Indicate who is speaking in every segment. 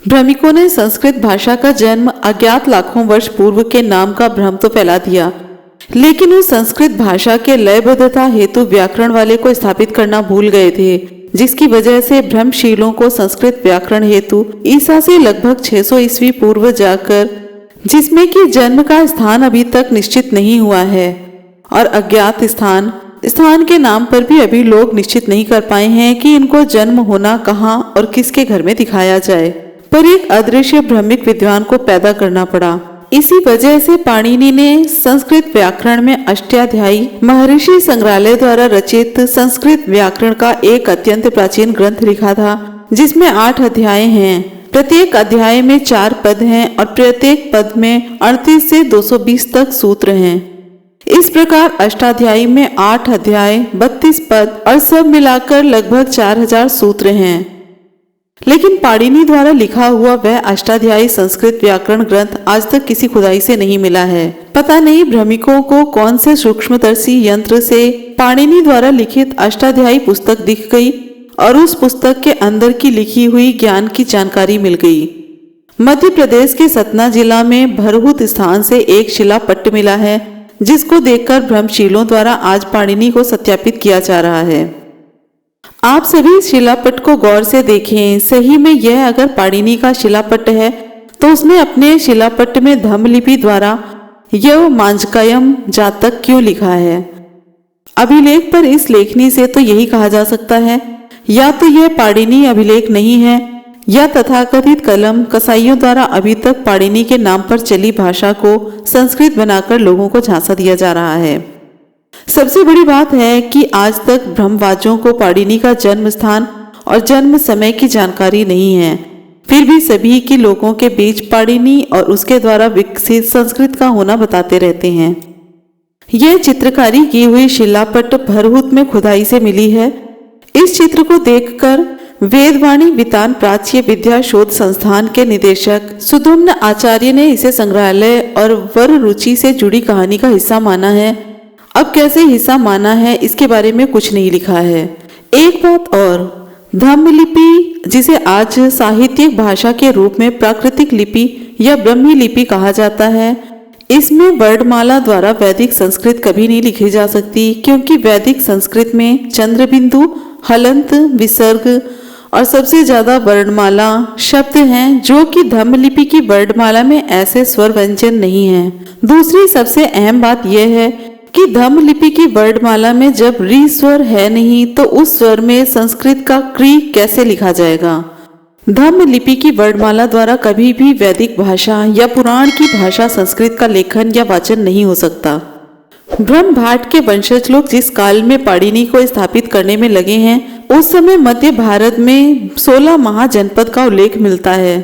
Speaker 1: भ्रमिकों ने संस्कृत भाषा का जन्म अज्ञात लाखों वर्ष पूर्व के नाम का भ्रम तो फैला दिया, लेकिन उस संस्कृत भाषा के लयबद्धता हेतु व्याकरण वाले को स्थापित करना भूल गए थे, जिसकी वजह से भ्रमशीलों को संस्कृत व्याकरण हेतु ईसा से लगभग 600 ईस्वी पूर्व जाकर, जिसमें कि जन्म का स्थान अभी तक निश्चित नहीं हुआ है और अज्ञात स्थान के नाम पर भी अभी लोग निश्चित नहीं कर पाए हैं कि इनको जन्म होना कहाँ और किसके घर में दिखाया जाए, पर एक अदृश्य भ्रमिक विद्वान को पैदा करना पड़ा। इसी वजह से पाणिनि ने संस्कृत व्याकरण में अष्टाध्यायी महर्षि संग्रहालय द्वारा रचित संस्कृत व्याकरण का एक अत्यंत प्राचीन ग्रंथ लिखा था, जिसमें 8 अध्याय हैं। प्रत्येक अध्याय में 4 पद हैं और प्रत्येक पद में 38 से 220 तक सूत्र हैं। इस प्रकार अष्टाध्यायी में 8 अध्याय, 32 पद और सब मिलाकर लगभग 4000 सूत्र हैं। लेकिन पाणिनि द्वारा लिखा हुआ वह अष्टाध्यायी संस्कृत व्याकरण ग्रंथ आज तक किसी खुदाई से नहीं मिला है। पता नहीं भ्रमिकों को कौन से सूक्ष्मदर्शी यंत्र से पाणिनि द्वारा लिखित अष्टाध्यायी पुस्तक दिख गई और उस पुस्तक के अंदर की लिखी हुई ज्ञान की जानकारी मिल गई। मध्य प्रदेश के सतना जिला में भरहुत स्थान से एक शिलापट्ट मिला है, जिसको देखकर भ्रमशीलों द्वारा आज पाणिनि को सत्यापित किया जा रहा है। आप सभी शिलापट्ट को गौर से देखें। सही में यह अगर पाणिनि का शिलापट्ट है तो उसने अपने शिलापट्ट में धम्म लिपि द्वारा यव मांजकयम जातक क्यों लिखा है? अभिलेख पर इस लेखनी से तो यही कहा जा सकता है, या तो यह पाणिनि अभिलेख नहीं है या तथाकथित कलम कसाईयों द्वारा अभी तक पाणिनि के नाम पर चली भाषा को संस्कृत बनाकर लोगों को झांसा दिया जा रहा है। सबसे बड़ी बात है कि आज तक ब्रह्मवादियों को पाणिनि का जन्म स्थान और जन्म समय की जानकारी नहीं है, फिर भी सभी के लोगों के बीच पाणिनि और उसके द्वारा विकसित संस्कृत का होना बताते रहते हैं। यह चित्रकारी की हुई शिलापट्ट भरहुत में खुदाई से मिली है। इस चित्र को देखकर वेदवाणी वितान प्राच्य विद्या शोध संस्थान के निदेशक सुधुम्न आचार्य ने इसे संग्रहालय और वर रुचि से जुड़ी कहानी का हिस्सा माना है। अब कैसे हिस्सा माना है इसके बारे में कुछ नहीं लिखा है। एक बात और, धम्म लिपि जिसे आज साहित्यिक भाषा के रूप में प्राकृतिक लिपि या ब्रह्मी लिपि कहा जाता है, इसमें वर्णमाला द्वारा वैदिक संस्कृत कभी नहीं लिखी जा सकती, क्योंकि वैदिक संस्कृत में चंद्र बिंदु, हलंत, विसर्ग और सबसे ज्यादा वर्णमाला शब्द हैं, जो कि धम्म लिपि की वर्णमाला में ऐसे स्वर व्यंजन नहीं है। दूसरी सबसे अहम बात यह है कि धम्म लिपि की वर्णमाला में जब री स्वर है नहीं तो उस स्वर में संस्कृत का क्री कैसे लिखा जाएगा? धम्म लिपि की वर्णमाला द्वारा कभी भी वैदिक भाषा या पुराण की भाषा संस्कृत का लेखन या वाचन नहीं हो सकता। ब्रह्म भाट के वंशज लोग जिस काल में पाणिनि को स्थापित करने में लगे हैं, उस समय मध्य भारत में 16 महाजनपद का उल्लेख मिलता है।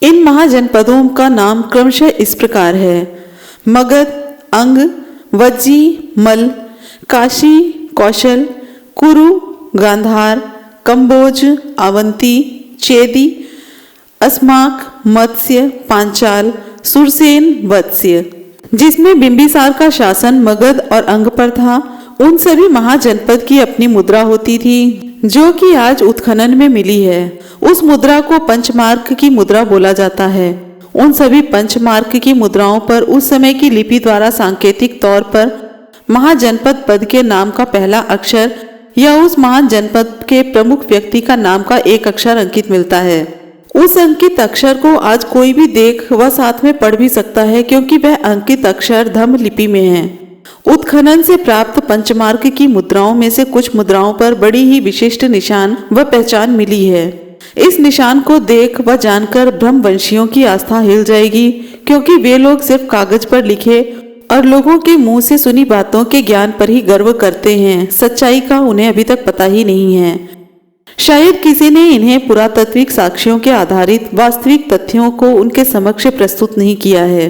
Speaker 1: इन महाजनपदों का नाम क्रमशः इस प्रकार है: मगध, अंग, वज्जी, मल, काशी, कौशल, कुरु, गांधार, कंबोज, अवंती, चेदी, अस्माक, मत्स्य, पांचाल, सुरसेन, वत्स्य। जिसमें बिंबिसार का शासन मगध और अंग पर था। उन सभी महाजनपद की अपनी मुद्रा होती थी, जो कि आज उत्खनन में मिली है। उस मुद्रा को पंचमार्क की मुद्रा बोला जाता है। उन सभी पंचमार्क की मुद्राओं पर उस समय की लिपि द्वारा सांकेतिक तौर पर महाजनपद पद के नाम का पहला अक्षर या उस महाजनपद के प्रमुख व्यक्ति का नाम का एक अक्षर अंकित मिलता है। उस अंकित अक्षर को आज कोई भी देख व साथ में पढ़ भी सकता है, क्योंकि वह अंकित अक्षर धम्म लिपि में है। उत्खनन से प्राप्त पंचमार्क की मुद्राओं में से कुछ मुद्राओं पर बड़ी ही विशिष्ट निशान व पहचान मिली है। इस निशान को देख व जानकर ब्रह्मवंशियों की आस्था हिल जाएगी, क्योंकि वे लोग सिर्फ कागज पर लिखे और लोगों के मुंह से सुनी बातों के ज्ञान पर ही गर्व करते हैं। सच्चाई का उन्हें अभी तक पता ही नहीं है। शायद किसी ने इन्हें पुरातात्विक साक्ष्यों के आधारित वास्तविक तथ्यों को उनके समक्ष प्रस्तुत नहीं किया है।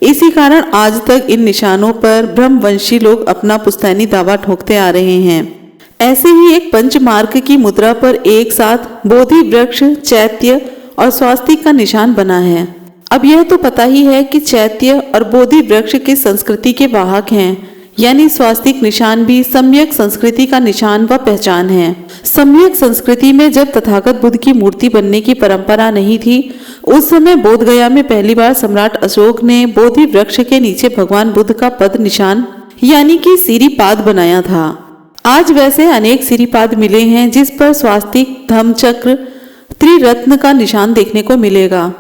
Speaker 1: इसी कारण आज तक इन निशानों पर ब्रह्मवंशी लोग अपना पुश्तैनी दावा ठोकते आ रहे हैं। ऐसे ही एक पंचमार्क की मुद्रा पर एक साथ बोधि वृक्ष, चैत्य और स्वास्तिक का निशान बना है। अब यह तो पता ही है कि चैत्य और बोधि वृक्ष की संस्कृति के वाहक हैं। यानी स्वास्तिक निशान भी सम्यक संस्कृति का निशान व पहचान है। सम्यक संस्कृति में जब तथागत बुद्ध की मूर्ति बनने की परंपरा नहीं थी, उस समय बोध गया में पहली बार सम्राट अशोक ने बोधि वृक्ष के नीचे भगवान बुद्ध का पद निशान यानी कि सिरिपाद बनाया था। आज वैसे अनेक सिरिपाद मिले हैं जिस पर स्वास्तिक, धम्मचक्र, त्रिरत्न का निशान देखने को मिलेगा।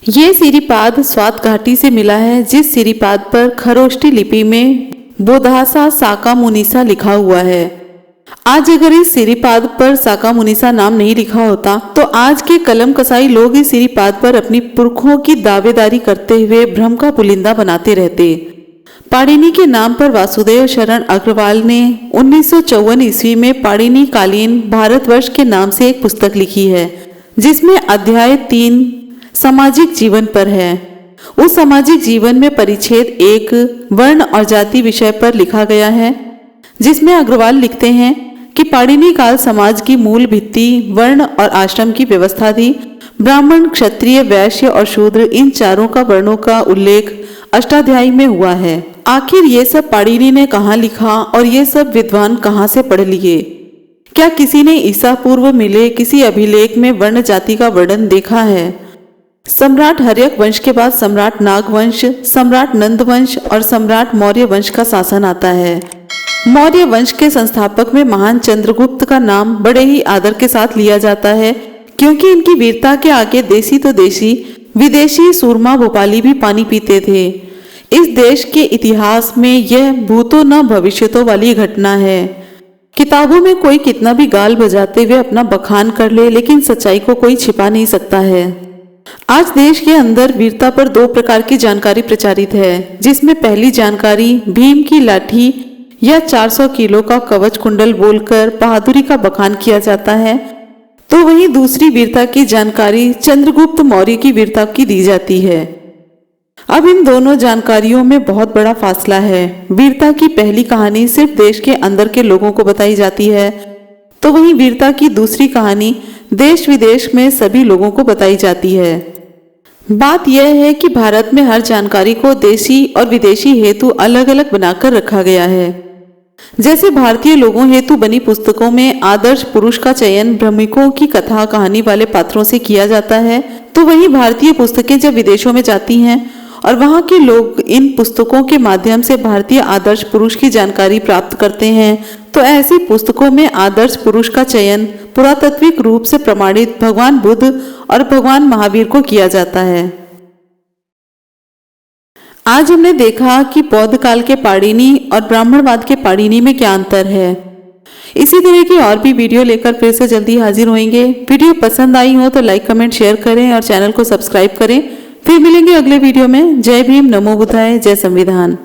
Speaker 1: ये सिरिपाद स्वात घाटी से मिला है, जिस सिरिपाद पर खरोष्टी लिपि में बोधासा साका मुनिसा लिखा हुआ है। आज अगर इस सिरिपाद पर साका मुनिसा नाम नहीं लिखा होता तो आज के कलम कसाई लोग इस सिरिपाद पर अपनी पुरखों की दावेदारी करते हुए भ्रम का पुलिंदा बनाते रहते। पाणिनि के नाम पर वासुदेव शरण अग्रवाल ने 1954 ईस्वी में पाणिनि कालीन भारतवर्ष के नाम से एक पुस्तक लिखी है, जिसमें अध्याय 3 सामाजिक जीवन पर है। उस सामाजिक जीवन में परिच्छेद 1 वर्ण और जाति विषय पर लिखा गया है, जिसमें अग्रवाल लिखते हैं कि पाणिनि काल समाज की मूल भित्ति वर्ण और आश्रम की व्यवस्था थी। ब्राह्मण, क्षत्रिय, वैश्य और शूद्र, इन चारों का वर्णों का उल्लेख अष्टाध्यायी में हुआ है। आखिर ये सब पाणिनि ने कहाँ लिखा और ये सब विद्वान कहाँ से पढ़ लिए? क्या किसी ने ईसा पूर्व मिले किसी अभिलेख में वर्ण जाति का वर्णन देखा है? सम्राट हर्यक वंश के बाद सम्राट नाग वंश, सम्राट नंद वंश और सम्राट मौर्य वंश का शासन आता है। मौर्य वंश के संस्थापक में महान चंद्रगुप्त का नाम बड़े ही आदर के साथ लिया जाता है, क्योंकि इनकी वीरता के आगे देसी तो देसी, विदेशी सूरमा भोपाली भी पानी पीते थे। इस देश के इतिहास में यह भूतो न भविष्यतो वाली घटना है। किताबों में कोई कितना भी गाल बजाते हुए अपना बखान कर ले, लेकिन सच्चाई को कोई छिपा नहीं सकता है। आज देश के अंदर वीरता पर 2 प्रकार की जानकारी प्रचारित है, जिसमें पहली जानकारी भीम की लाठी या 400 किलो का कवच कुंडल बोलकर बहादुरी का बखान किया जाता है, तो वहीं दूसरी वीरता की जानकारी चंद्रगुप्त मौर्य की वीरता की दी जाती है। अब इन दोनों जानकारियों में बहुत बड़ा फासला है। वीरता की पहली कहानी सिर्फ देश के अंदर के लोगों को बताई जाती है, तो वहीं वीरता की दूसरी कहानी देश विदेश में सभी लोगों को बताई जाती है। बात यह है कि भारत में हर जानकारी को देशी और विदेशी हेतु अलग अलग बनाकर रखा गया है। जैसे भारतीय लोगों हेतु बनी पुस्तकों में आदर्श पुरुष का चयन भ्रमिकों की कथा कहानी वाले पात्रों से किया जाता है, तो वहीं भारतीय पुस्तकें जब विदेशों में जाती हैं और वहां के लोग इन पुस्तकों के माध्यम से भारतीय आदर्श पुरुष की जानकारी प्राप्त करते हैं, तो ऐसी पुस्तकों में आदर्श पुरुष का चयन पुरातात्विक रूप से प्रमाणित भगवान बुद्ध और भगवान महावीर को किया जाता है। आज हमने देखा कि बौद्ध काल के पाणिनि और ब्राह्मणवाद के पाणिनि में क्या अंतर है। इसी तरह की और भी वीडियो लेकर फिर से जल्दी हाजिर होंगे। वीडियो पसंद आई हो तो लाइक, कमेंट, शेयर करें और चैनल को सब्सक्राइब करें। फिर मिलेंगे अगले वीडियो में। जय भीम, नमो बुद्धाय, जय संविधान।